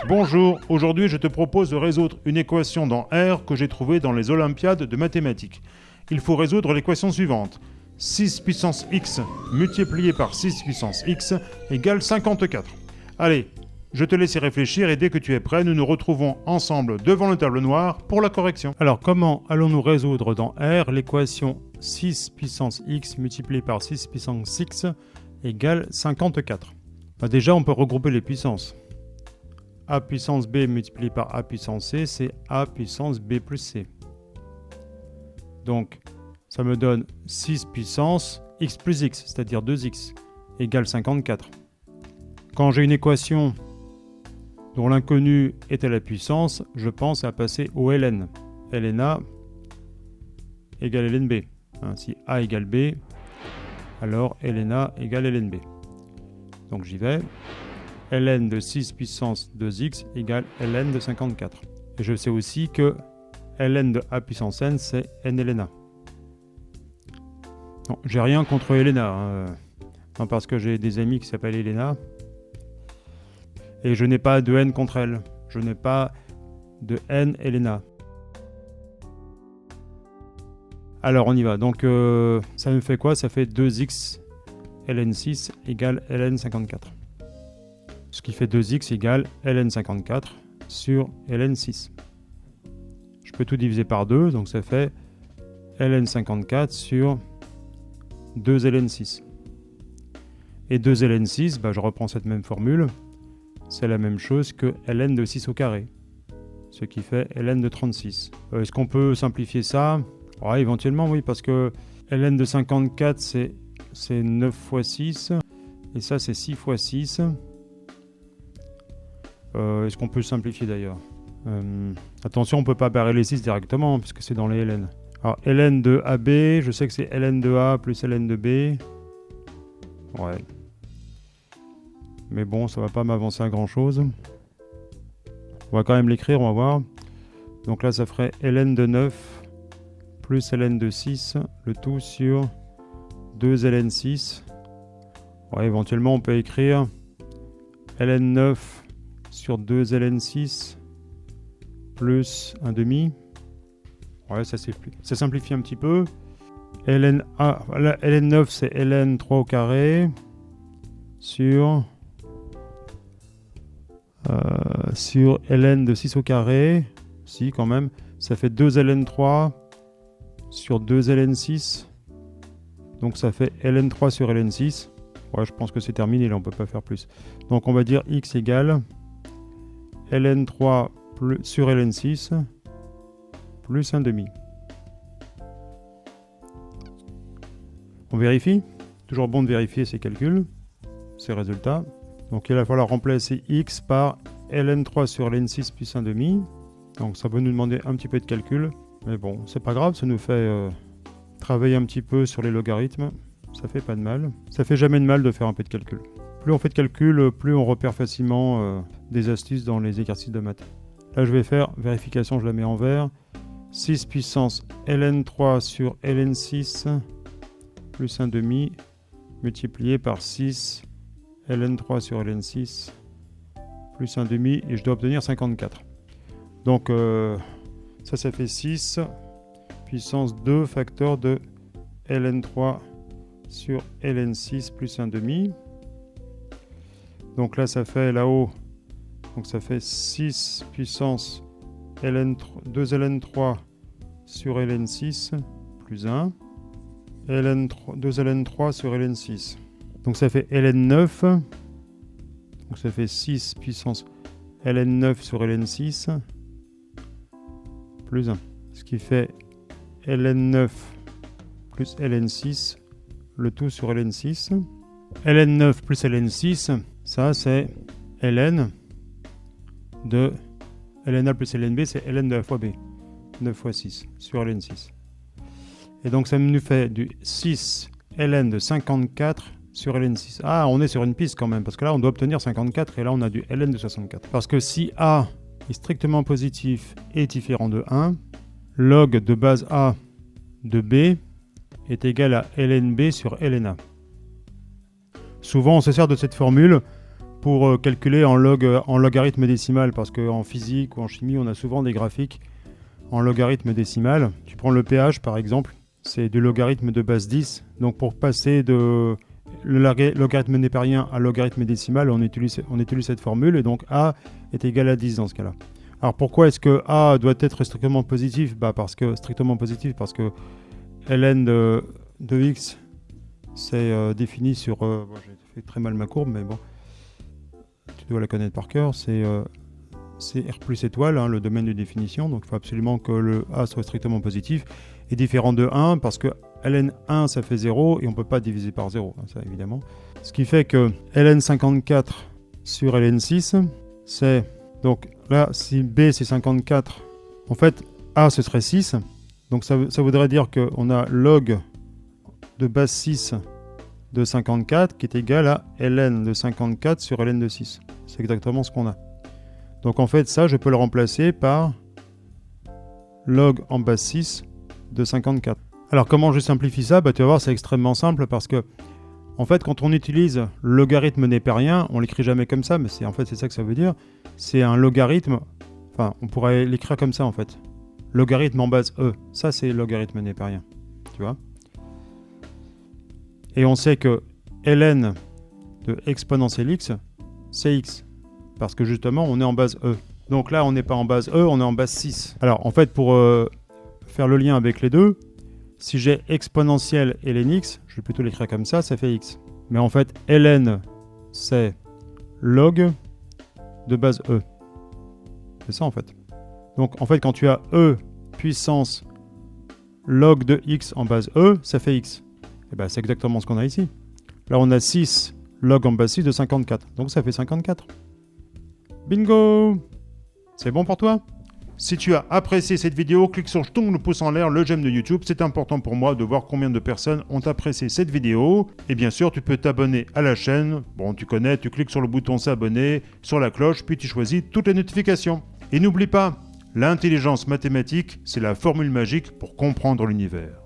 Bonjour, aujourd'hui je te propose de résoudre une équation dans R que j'ai trouvée dans les Olympiades de mathématiques. Il faut résoudre l'équation suivante. 6 puissance x multiplié par 6 puissance x égale 54. Allez, je te laisse y réfléchir et dès que tu es prêt, nous nous retrouvons ensemble devant le tableau noir pour la correction. Alors comment allons-nous résoudre dans R l'équation 6 puissance x multiplié par 6 puissance x égale 54? Déjà, on peut regrouper les puissances. A puissance b multiplié par A puissance c, c'est A puissance b plus c. Donc, ça me donne 6 puissance x plus x, c'est-à-dire 2x, égale 54. Quand j'ai une équation dont l'inconnu est à la puissance, je pense à passer au ln. ln A égale ln b. Si A égale b, alors ln A égale ln b. Donc j'y vais. ln de 6 puissance 2x égale ln de 54. Et je sais aussi que ln de A puissance n, c'est n ln A. Non, j'ai rien contre Elena, non, parce que j'ai des amis qui s'appellent Elena. Et je n'ai pas de n contre elle. Je n'ai pas de n Elena. Alors on y va. Donc ça me fait quoi? Ça fait 2x ln6 égale ln54. Ce qui fait 2x égale ln54 sur ln6. Je peux tout diviser par 2, donc ça fait ln54 sur 2 ln6. Et 2 ln6, je reprends cette même formule, c'est la même chose que ln de 6 au carré, ce qui fait ln de 36. Est-ce qu'on peut simplifier ça? Éventuellement, oui, parce que ln de 54, c'est 9 fois 6, et ça, c'est 6 fois 6. Est-ce qu'on peut le simplifier d'ailleurs? Attention, on ne peut pas barrer les 6 directement, puisque c'est dans les ln. Alors, ln de AB, je sais que c'est ln de A plus ln de B. Ouais. Mais bon, ça va pas m'avancer à grand-chose. On va quand même l'écrire, on va voir. Donc là, ça ferait ln de 9 plus ln de 6, le tout sur 2 ln6. Ouais, éventuellement, on peut écrire ln9 sur 2 ln6 plus 1 demi. Ouais, ça simplifie un petit peu. ln9, c'est ln3 au carré sur ln de 6 au carré. Si, quand même. Ça fait 2 ln3 sur 2 ln6. Donc ça fait ln3 sur ln6. Ouais, je pense que c'est terminé, là, on ne peut pas faire plus. Donc on va dire x égale ln3 sur ln6 plus 1 demi. On vérifie. Toujours bon de vérifier ces calculs, ces résultats. Donc il va falloir remplacer x par ln3 sur ln6 plus 1 demi. Donc ça va nous demander un petit peu de calcul. Mais bon, c'est pas grave, ça nous fait travailler un petit peu sur les logarithmes. Ça fait pas de mal. Ça fait jamais de mal de faire un peu de calcul. Plus on fait de calcul, plus on repère facilement des astuces dans les exercices de maths. Là, je vais faire vérification, je la mets en vert. 6 puissance ln3 sur ln6 plus 1 demi multiplié par 6 ln3 sur ln6 plus 1 demi et je dois obtenir 54. Donc ça fait 6 puissance 2 facteur de ln3 sur ln6 plus 1 demi. Donc là, ça fait là-haut, donc ça fait 6 puissance 2 ln3 sur ln6 plus 1, 2 ln3 sur ln6. Donc ça fait ln9, donc ça fait 6 puissance ln9 sur ln6 plus 1, ce qui fait ln9 plus ln6, le tout sur ln6. ln9 plus ln6, ça c'est ln de ln1 plus lnb, c'est ln de a fois b, 9 fois 6 sur ln6. Et donc ça nous fait du 6 ln de 54 sur ln6. Ah, on est sur une piste quand même, parce que là on doit obtenir 54 et là on a du ln de 64. Parce que si a est strictement positif et différent de 1, log de base a de b est égal à lnb sur lna. Souvent on se sert de cette formule pour calculer en logarithme décimal, parce qu'en physique ou en chimie, on a souvent des graphiques en logarithme décimal. Tu prends le pH par exemple, c'est du logarithme de base 10. Donc pour passer de logarithme népérien à logarithme décimal, on utilise cette formule, et donc A est égal à 10 dans ce cas-là. Alors pourquoi est-ce que A doit être strictement positif? Parce que ln de x, c'est défini sur... j'ai fait très mal ma courbe, mais bon, tu dois la connaître par cœur. C'est R plus étoile, hein, le domaine de définition. Donc il faut absolument que le A soit strictement positif et différent de 1, parce que ln 1 ça fait 0 et on ne peut pas diviser par 0, hein, ça évidemment. Ce qui fait que ln 54 sur ln 6, c'est... Donc là, si B c'est 54, en fait A ce serait 6. Donc ça voudrait dire qu'on a log de base 6 de 54 qui est égal à ln de 54 sur ln de 6. C'est exactement ce qu'on a. Donc en fait, ça, je peux le remplacer par log en base 6 de 54. Alors comment je simplifie ça? Tu vas voir, c'est extrêmement simple, parce que en fait, quand on utilise logarithme népérien, on l'écrit jamais comme ça, mais c'est ça que ça veut dire. C'est un logarithme, enfin on pourrait l'écrire comme ça en fait. Logarithme en base E, ça c'est logarithme népérien, tu vois. Et on sait que ln de exponentielle x, c'est x, parce que justement on est en base E. Donc là on n'est pas en base E, on est en base 6. Alors en fait, pour faire le lien avec les deux, si j'ai exponentielle ln x, je vais plutôt l'écrire comme ça fait x. Mais en fait, ln, c'est log de base E. C'est ça en fait. Donc en fait, quand tu as E puissance log de x en base E, ça fait x. Et bien c'est exactement ce qu'on a ici. Là on a 6 log en base 6 de 54. Donc ça fait 54. Bingo! C'est bon pour toi? Si tu as apprécié cette vidéo, clique sur le pouce en l'air, le j'aime de YouTube. C'est important pour moi de voir combien de personnes ont apprécié cette vidéo. Et bien sûr, tu peux t'abonner à la chaîne. Bon, tu connais, tu cliques sur le bouton s'abonner, sur la cloche, puis tu choisis toutes les notifications. Et n'oublie pas, l'intelligence mathématique, c'est la formule magique pour comprendre l'univers.